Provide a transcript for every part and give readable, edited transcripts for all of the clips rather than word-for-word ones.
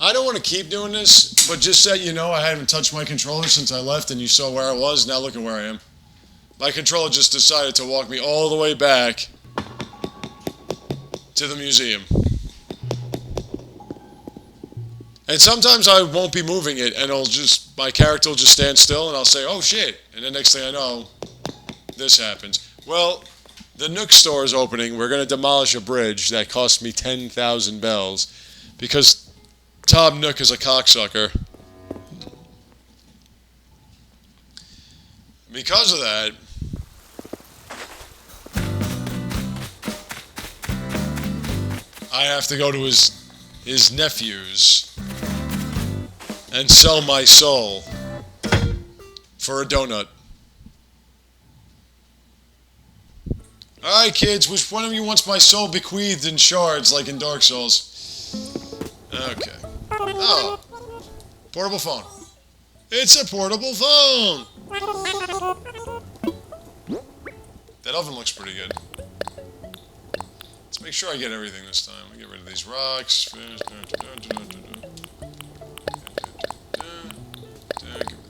I don't want to keep doing this, but just so you know, I haven't touched my controller since I left, and you saw where I was. Now look at where I am. My controller just decided to walk me all the way back to the museum. And sometimes I won't be moving it, and my character will just stand still, and I'll say, oh shit. And the next thing I know, this happens. Well, the Nook store is opening. We're going to demolish a bridge that cost me 10,000 bells because Tom Nook is a cocksucker. Because of that, I have to go to his nephew's and sell my soul for a donut. Alright, kids, which one of you wants my soul bequeathed in shards like in Dark Souls? Okay. Oh. Portable phone. It's a portable phone! That oven looks pretty good. Let's make sure I get everything this time. Let me get rid of these rocks. Get rid of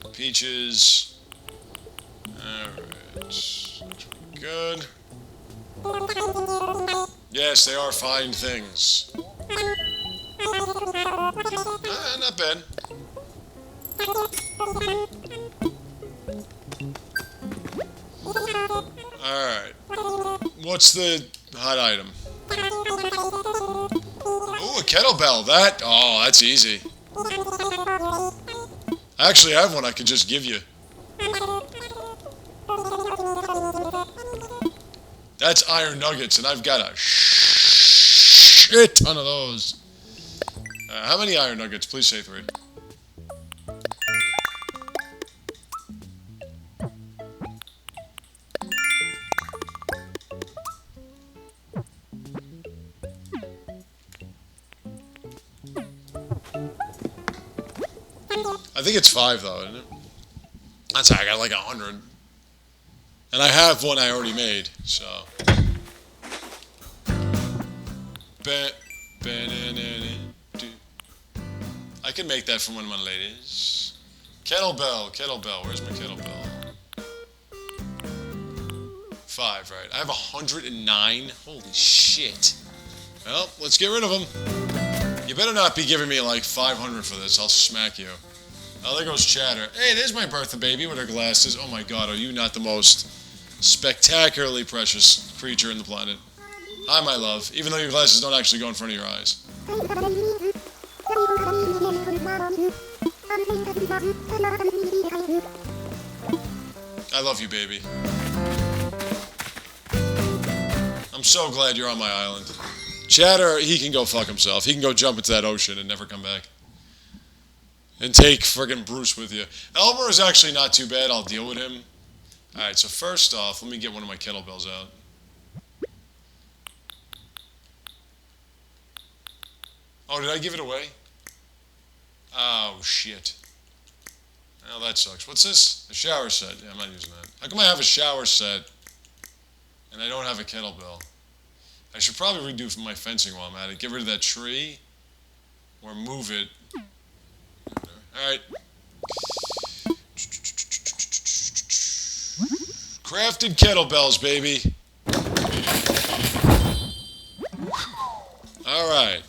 the peaches. Alright. Looks pretty good. Yes, they are fine things. Not bad. Alright. What's the hot item? Ooh, a kettlebell. That's easy. I actually have one I could just give you. That's iron nuggets, and I've got a shit ton of those. How many iron nuggets? Please say 3. I think it's 5 though, isn't it? That's how I got like 100. And I have one I already made, so. I can make that from one of my ladies. Kettlebell, where's my kettlebell? 5, right. I have 109. Holy shit. Well, let's get rid of them. You better not be giving me like 500 for this. I'll smack you. Oh, there goes Chatter. Hey, there's my Bertha baby with her glasses. Oh my god, are you not the most spectacularly precious creature in the planet? Hi, my love. Even though your glasses don't actually go in front of your eyes. I love you, baby. I'm so glad you're on my island. Chatter, he can go fuck himself. He can go jump into that ocean and never come back. And take friggin' Bruce with you. Elmer is actually not too bad. I'll deal with him. Alright, so first off, let me get one of my kettlebells out. Oh, did I give it away? Oh, shit. Well, that sucks. What's this? A shower set. Yeah, I'm not using that. How come I have a shower set and I don't have a kettlebell? I should probably redo my fencing while I'm at it. Get rid of that tree or move it. Alright. Crafted kettlebells, baby. Alright.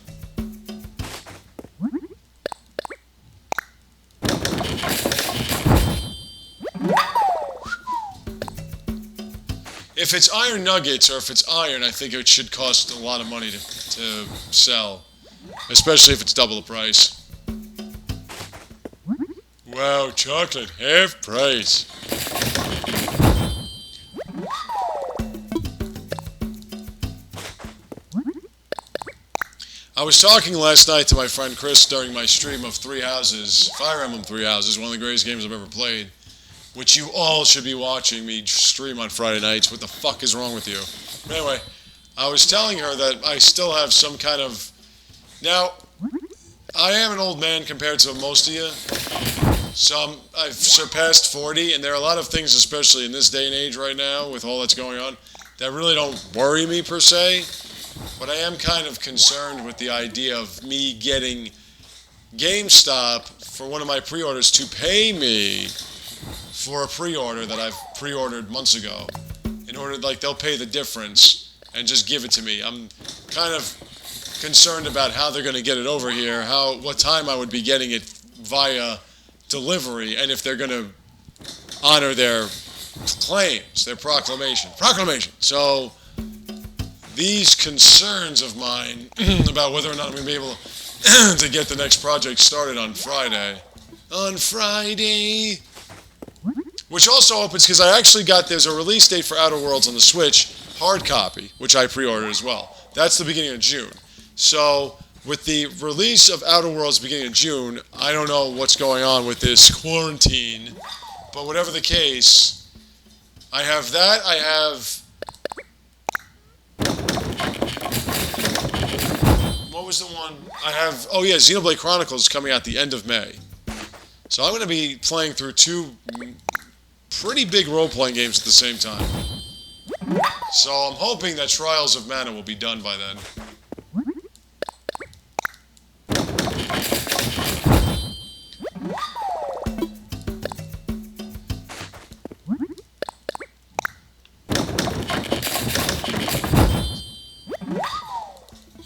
If it's iron nuggets or if it's iron, I think it should cost a lot of money to sell. Especially if it's double the price. Wow, chocolate, half price. I was talking last night to my friend Chris during my stream of Fire Emblem Three Houses, one of the greatest games I've ever played, which you all should be watching me stream on Friday nights. What the fuck is wrong with you? Anyway, I was telling her that I still have some kind of... Now, I am an old man compared to most of you. So I've surpassed 40, and there are a lot of things, especially in this day and age right now, with all that's going on, that really don't worry me per se. But I am kind of concerned with the idea of me getting GameStop for one of my pre-orders to pay me for a pre-order that I've pre-ordered months ago. In order, like, they'll pay the difference and just give it to me. I'm kind of concerned about how they're going to get it over here, what time I would be getting it via delivery, and if they're going to honor their claims, their proclamation. So these concerns of mine about whether or not I'm going to be able to get the next project started on Friday. Which also opens, because I actually there's a release date for Outer Worlds on the Switch, hard copy, which I pre-ordered as well. That's the beginning of June. So, with the release of Outer Worlds beginning of June, I don't know what's going on with this quarantine, but whatever the case, I have that, what was the one? Xenoblade Chronicles coming out the end of May. So I'm going to be playing through 2 pretty big role-playing games at the same time. So I'm hoping that Trials of Mana will be done by then.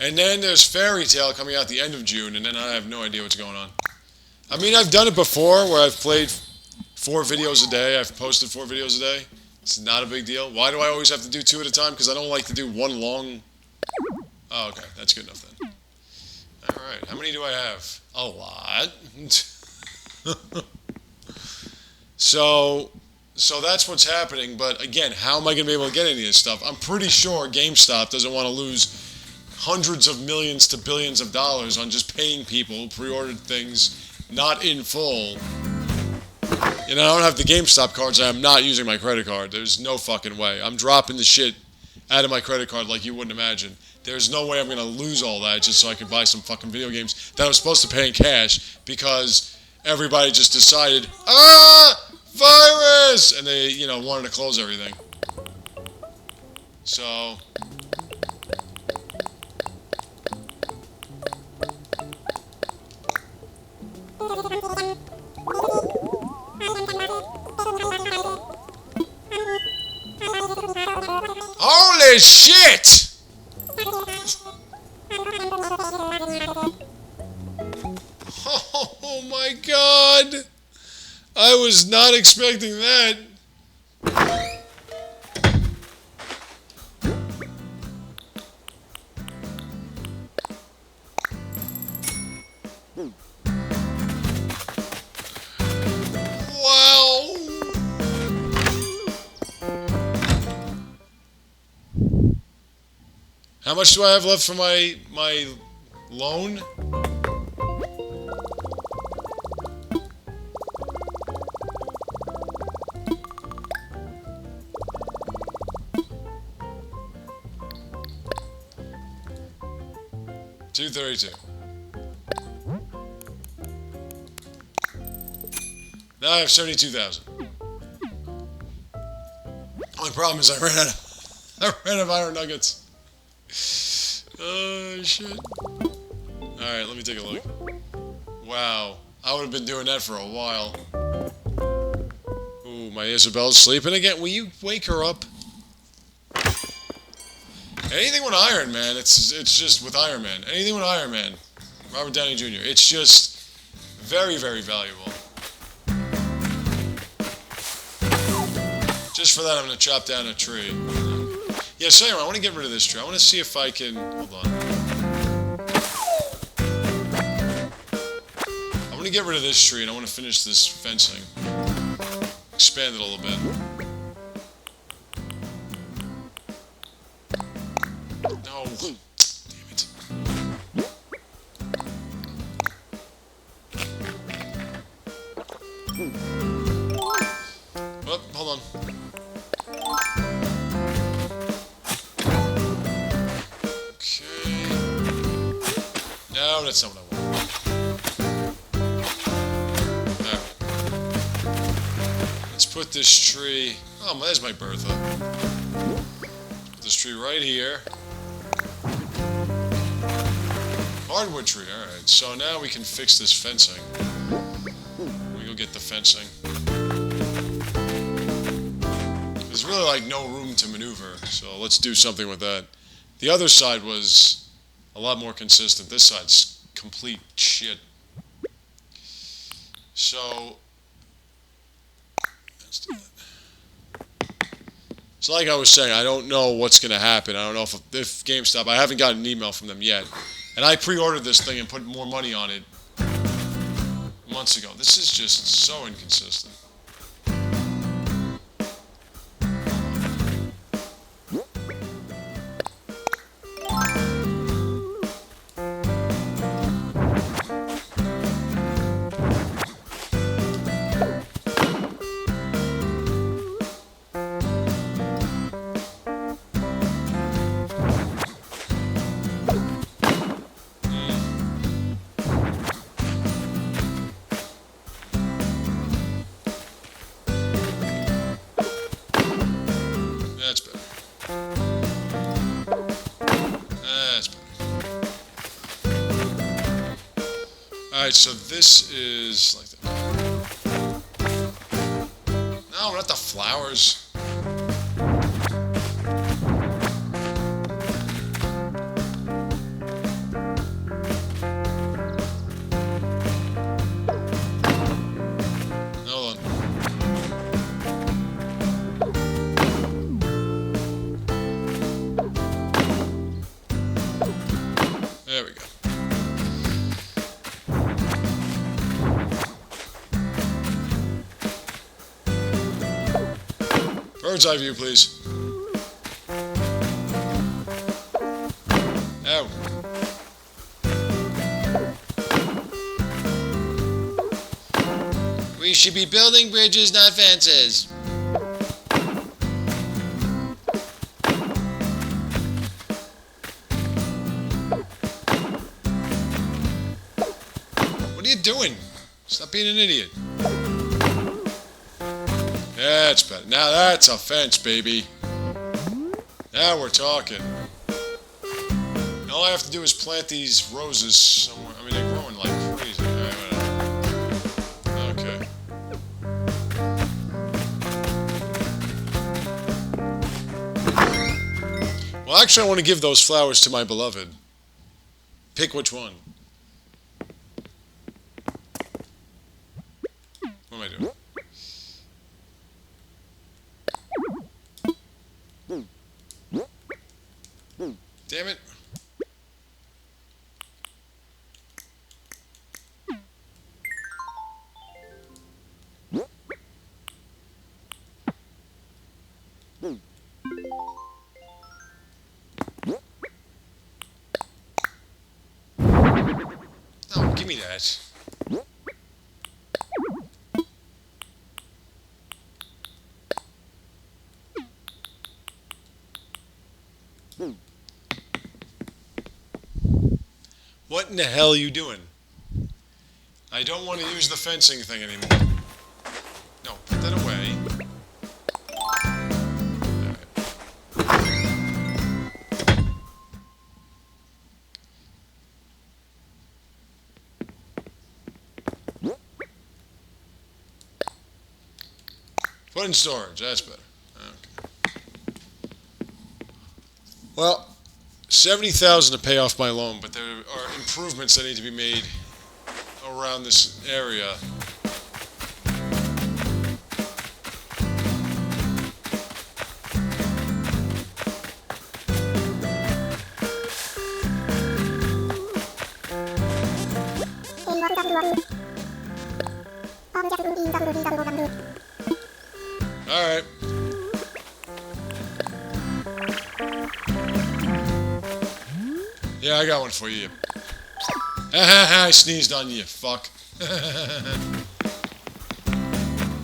And then there's Fairy Tail coming out the end of June, and then I have no idea what's going on. I mean, I've done it before where I've played 4 videos a day. I've posted 4 videos a day. It's not a big deal. Why do I always have to do 2 at a time? Because I don't like to do one long... Oh, okay. That's good enough then. Alright. How many do I have? A lot. So that's what's happening. But again, how am I going to be able to get any of this stuff? I'm pretty sure GameStop doesn't want to lose hundreds of millions to billions of dollars on just paying people who pre-ordered things not in full. You know, I don't have the GameStop cards. I am not using my credit card. There's no fucking way. I'm dropping the shit out of my credit card like you wouldn't imagine. There's no way I'm going to lose all that just so I can buy some fucking video games that I was supposed to pay in cash because everybody just decided, virus! And they, wanted to close everything. So... Holy shit! Oh my god! I was not expecting that. Wow! How much do I have left for my loan? $232. Now I have 72,000. Only problem is I ran out of iron nuggets. Oh shit. Alright, let me take a look. Wow. I would have been doing that for a while. Ooh, my Isabel's sleeping again. Will you wake her up? Anything with Iron Man, it's just with Iron Man. Anything with Iron Man. Robert Downey Jr. It's just very, very valuable. Just for that, I'm going to chop down a tree. Yeah, so anyway, I want to get rid of this tree. I want to see if I can... Hold on. I want to get rid of this tree, and I want to finish this fencing. Expand it a little bit. No. Damn it. Oh, hold on. No, that's not what I want. Alright. Let's put this tree... Oh, there's my Bertha. Put this tree right here. Hardwood tree, alright. So now we can fix this fencing. We go get the fencing. There's really like no room to maneuver, so let's do something with that. The other side was a lot more consistent. This side's complete shit. So, let's do that. So like I was saying, I don't know what's going to happen. I don't know if GameStop, I haven't gotten an email from them yet. And I pre-ordered this thing and put more money on it months ago. This is just so inconsistent. That's better. That's better. Alright, so this is like that. No, not the flowers. Hold on. There we go. Bird's eye view, please. Ow. We should be building bridges, not fences. What are you doing? Stop being an idiot. That's better. Now that's a fence, baby. Now we're talking. All I have to do is plant these roses somewhere. I mean, they're growing like crazy. Okay. Well, actually, I want to give those flowers to my beloved. Pick which one. What am I doing? Damn it. Oh, give me that. What in the hell are you doing? I don't want to use the fencing thing anymore. No, put that away. Put in storage, that's better. Okay. Well, $70,000 to pay off my loan, but there are improvements that need to be made around this area. All right. Yeah, I got one for you. I sneezed on you, fuck.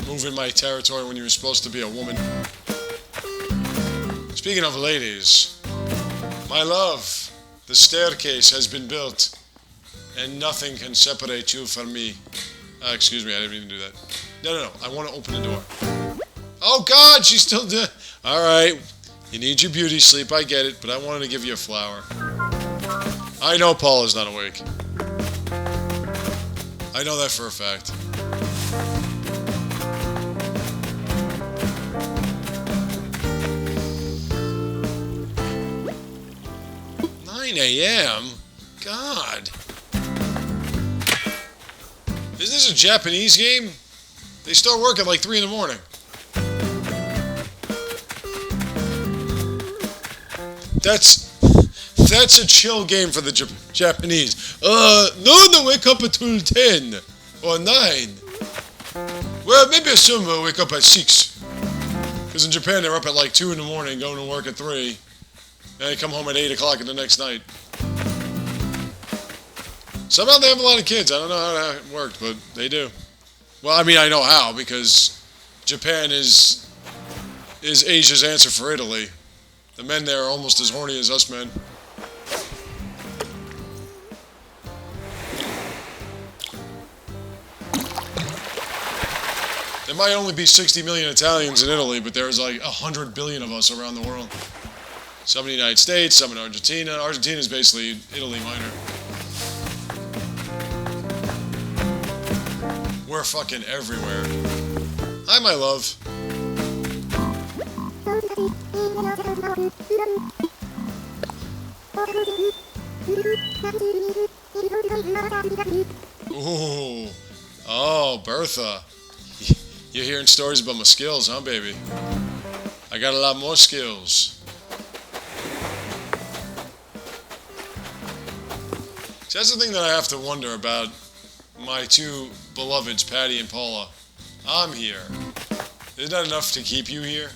Moving my territory when you were supposed to be a woman. Speaking of ladies, my love, the staircase has been built, and nothing can separate you from me. Excuse me, I didn't mean to do that. No, I want to open the door. Oh God, she's still doing. All right, you need your beauty sleep, I get it, but I wanted to give you a flower. I know Paul is not awake. I know that for a fact. A.m. God. Is this a Japanese game? They start work at like 3 in the morning. That's a chill game for the Japanese. No, wake up until 10 or 9. Well, maybe some will wake up at 6. Because in Japan they're up at like 2 in the morning, going to work at 3. And they come home at 8 o'clock the next night. Somehow they have a lot of kids. I don't know how that worked, but they do. Well, I mean, I know how, because Japan is Asia's answer for Italy. The men there are almost as horny as us men. There might only be 60 million Italians in Italy, but there's like 100 billion of us around the world. Some in the United States, some in Argentina. Argentina is basically Italy minor. We're fucking everywhere. Hi, my love. Ooh. Oh, Bertha. You're hearing stories about my skills, huh, baby? I got a lot more skills. See, that's the thing that I have to wonder about my two beloveds, Patty and Paula. I'm here. Isn't that enough to keep you here?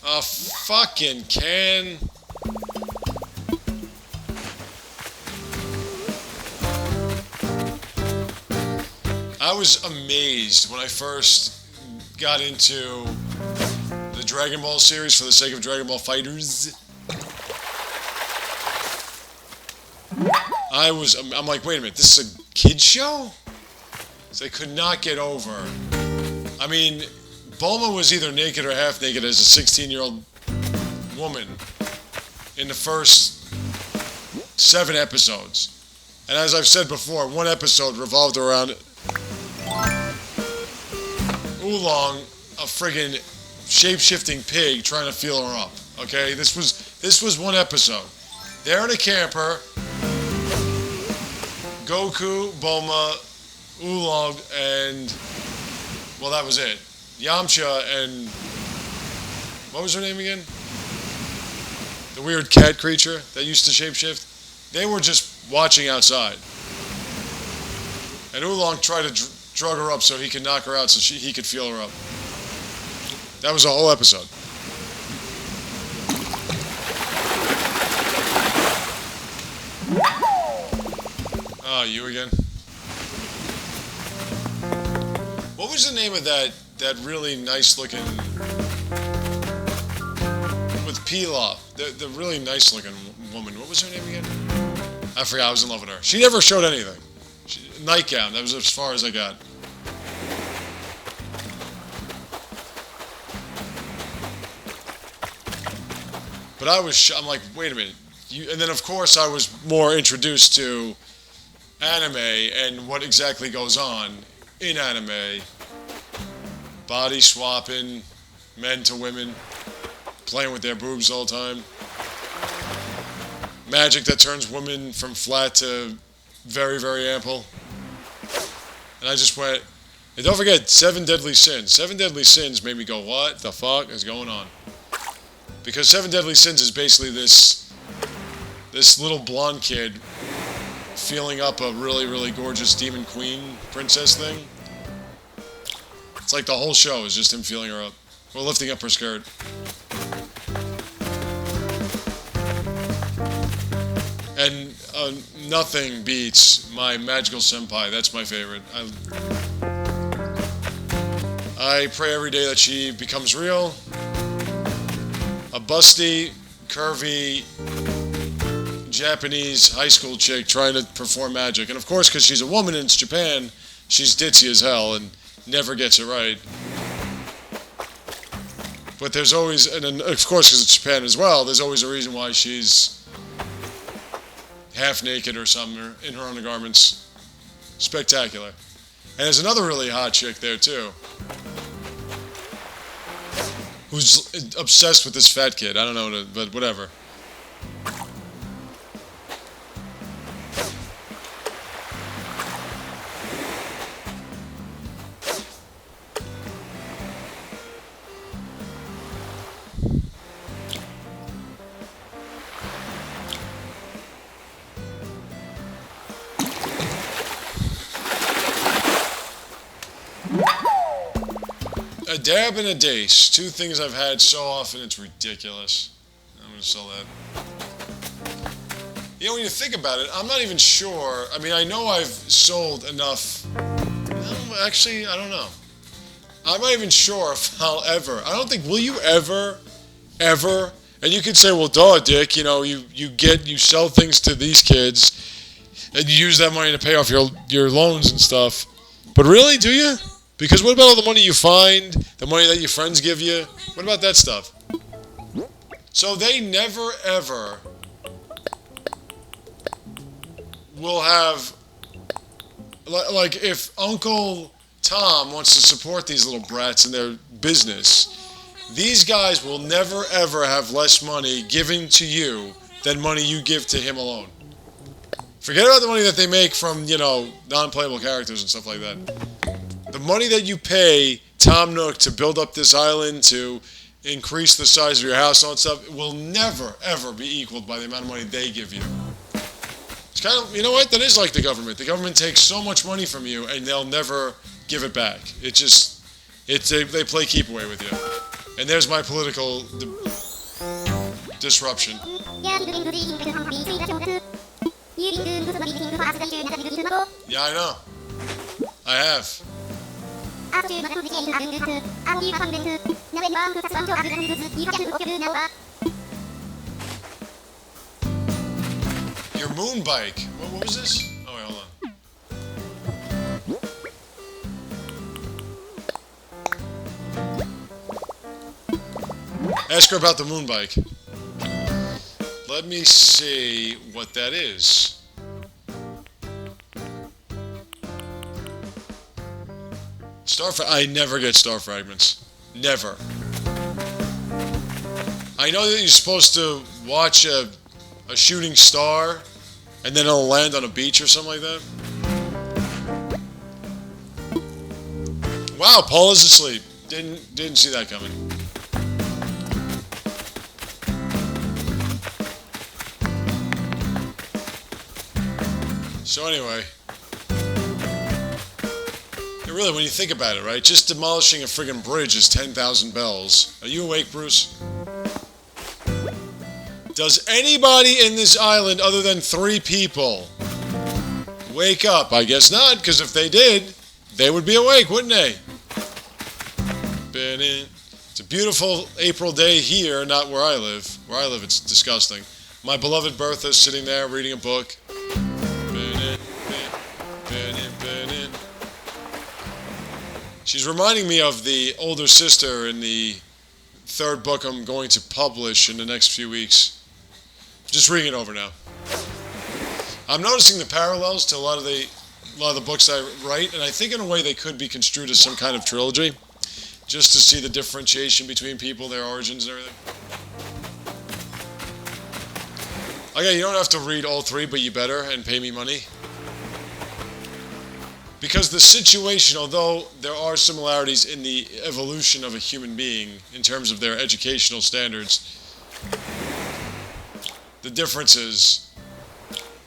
A fucking can. I was amazed when I first got into the Dragon Ball series for the sake of Dragon Ball Fighters. I'm like, wait a minute, this is a kid's show? So I could not get over. I mean, Bulma was either naked or half naked as a 16-year-old woman in the first 7 episodes. And as I've said before, one episode revolved around Oolong, a friggin' shape-shifting pig trying to feel her up. Okay, this was one episode. They're in a camper. Goku, Bulma, Oolong, and well, that was it. Yamcha and what was her name again? The weird cat creature that used to shapeshift. They were just watching outside, and Oolong tried to drug her up so he could knock her out, so he could feel her up. That was a whole episode. Oh, you again? What was the name of that really nice looking with Pilaf? The really nice looking woman. What was her name again? I forgot. I was in love with her. She never showed anything. Nightgown. That was as far as I got. But I'm like, wait a minute. And then of course I was more introduced to anime and what exactly goes on in anime. Body swapping, men to women, playing with their boobs all the time. Magic that turns women from flat to very, very ample. And I just went, and don't forget, 7 Deadly Sins. 7 Deadly Sins made me go, what the fuck is going on? Because 7 Deadly Sins is basically this little blonde kid feeling up a really, really gorgeous demon queen princess thing. It's like the whole show is just him feeling her up. Or lifting up her skirt. And nothing beats my magical senpai. That's my favorite. I pray every day that she becomes real. A busty, curvy, Japanese high school chick trying to perform magic. And of course, because she's a woman and it's Japan, she's ditzy as hell and never gets it right. But there's always, and then of course because it's Japan as well, there's always a reason why she's half naked or something, or in her undergarments. Spectacular. And there's another really hot chick there too, who's obsessed with this fat kid. I don't know, but whatever. A dab and a dace. Two things I've had so often it's ridiculous. I'm going to sell that. You know, when you think about it, I'm not even sure. I mean, I know I've sold enough. No, actually, I don't know. I'm not even sure if I'll ever. I don't think, will you ever, and you could say, well, duh, Dick, you know, you sell things to these kids and you use that money to pay off your loans and stuff. But really, do you? Because what about all the money you find, the money that your friends give you? What about that stuff? So they never, ever will have, like if Uncle Tom wants to support these little brats in their business, these guys will never, ever have less money given to you than money you give to him alone. Forget about the money that they make from, you know, non-playable characters and stuff like that. The money that you pay Tom Nook to build up this island, to increase the size of your house and all that stuff, will never, ever be equaled by the amount of money they give you. It's kind of, you know what, that is like the government. The government takes so much money from you and they'll never give it back. They play keep away with you. And there's my political disruption. Yeah, I know. I have. Your moon bike. What was this? Oh, wait, hold on. Ask her about the moon bike. Let me see what that is. I never get star fragments. Never. I know that you're supposed to watch a shooting star and then it'll land on a beach or something like that. Wow, Paul is asleep. Didn't see that coming. So anyway, really, when you think about it, right? Just demolishing a friggin' bridge is 10,000 bells. Are you awake, Bruce? Does anybody in this island other than 3 people wake up? I guess not, because if they did, they would be awake, wouldn't they? It's a beautiful April day here, not where I live. Where I live, it's disgusting. My beloved Bertha's sitting there reading a book. She's reminding me of the older sister in the 3rd book I'm going to publish in the next few weeks. Just reading it over now. I'm noticing the parallels to a lot of the books I write, and I think in a way they could be construed as some kind of trilogy, just to see the differentiation between people, their origins and everything. Okay, you don't have to read all 3, but you better, and pay me money. Because the situation, although there are similarities in the evolution of a human being in terms of their educational standards, the differences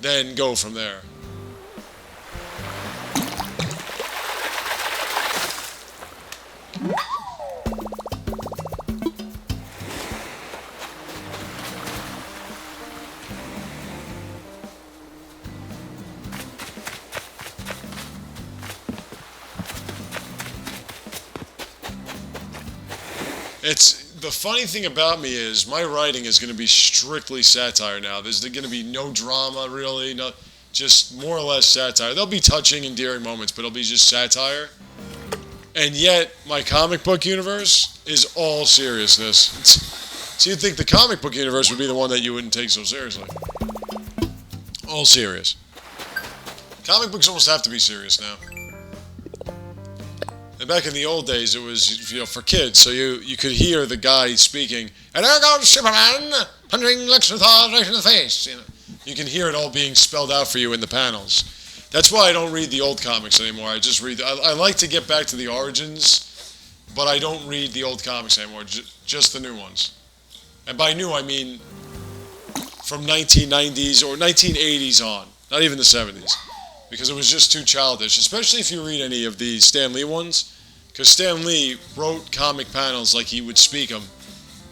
then go from there. The funny thing about me is my writing is going to be strictly satire now. There's going to be no drama, really. just more or less satire. There'll be touching, endearing moments, but it'll be just satire. And yet, my comic book universe is all seriousness. So you'd think the comic book universe would be the one that you wouldn't take so seriously. All serious. Comic books almost have to be serious now. And back in the old days, it was, for kids, so you could hear the guy speaking, and there goes Superman, punching Lex Luthor right in the face. You can hear it all being spelled out for you in the panels. That's why I don't read the old comics anymore. I just read. I like to get back to the origins, but I don't read the old comics anymore. Just the new ones. And by new, I mean from 1990s or 1980s on, not even the 70s. Because it was just too childish, especially if you read any of the Stan Lee ones. Because Stan Lee wrote comic panels like he would speak them.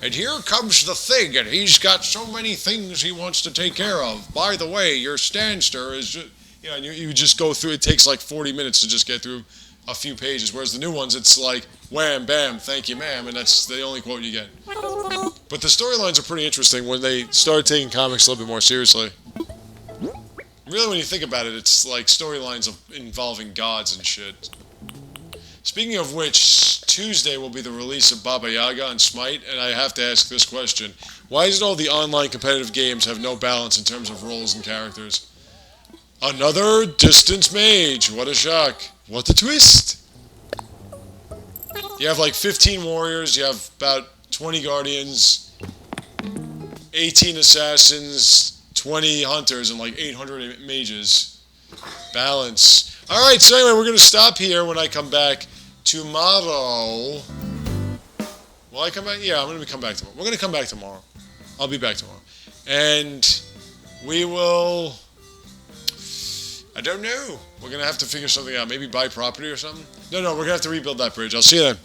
And here comes the Thing, and he's got so many things he wants to take care of. By the way, your Stanster is just... and you just go through, it takes like 40 minutes to just get through a few pages. Whereas the new ones, it's like, wham, bam, thank you, ma'am, and that's the only quote you get. But the storylines are pretty interesting when they started taking comics a little bit more seriously. Really, when you think about it, it's like storylines involving gods and shit. Speaking of which, Tuesday will be the release of Baba Yaga and Smite, and I have to ask this question. Why is it all the online competitive games have no balance in terms of roles and characters? Another distance mage. What a shock. What a twist. You have like 15 warriors, you have about 20 guardians, 18 assassins, 20 hunters, and like 800 mages. Balance. Alright, so anyway, we're going to stop here when I come back tomorrow. Will I come back? Yeah, I'm going to come back tomorrow. We're going to come back tomorrow. I'll be back tomorrow. And we will... I don't know. We're going to have to figure something out. Maybe buy property or something? No, we're going to have to rebuild that bridge. I'll see you then.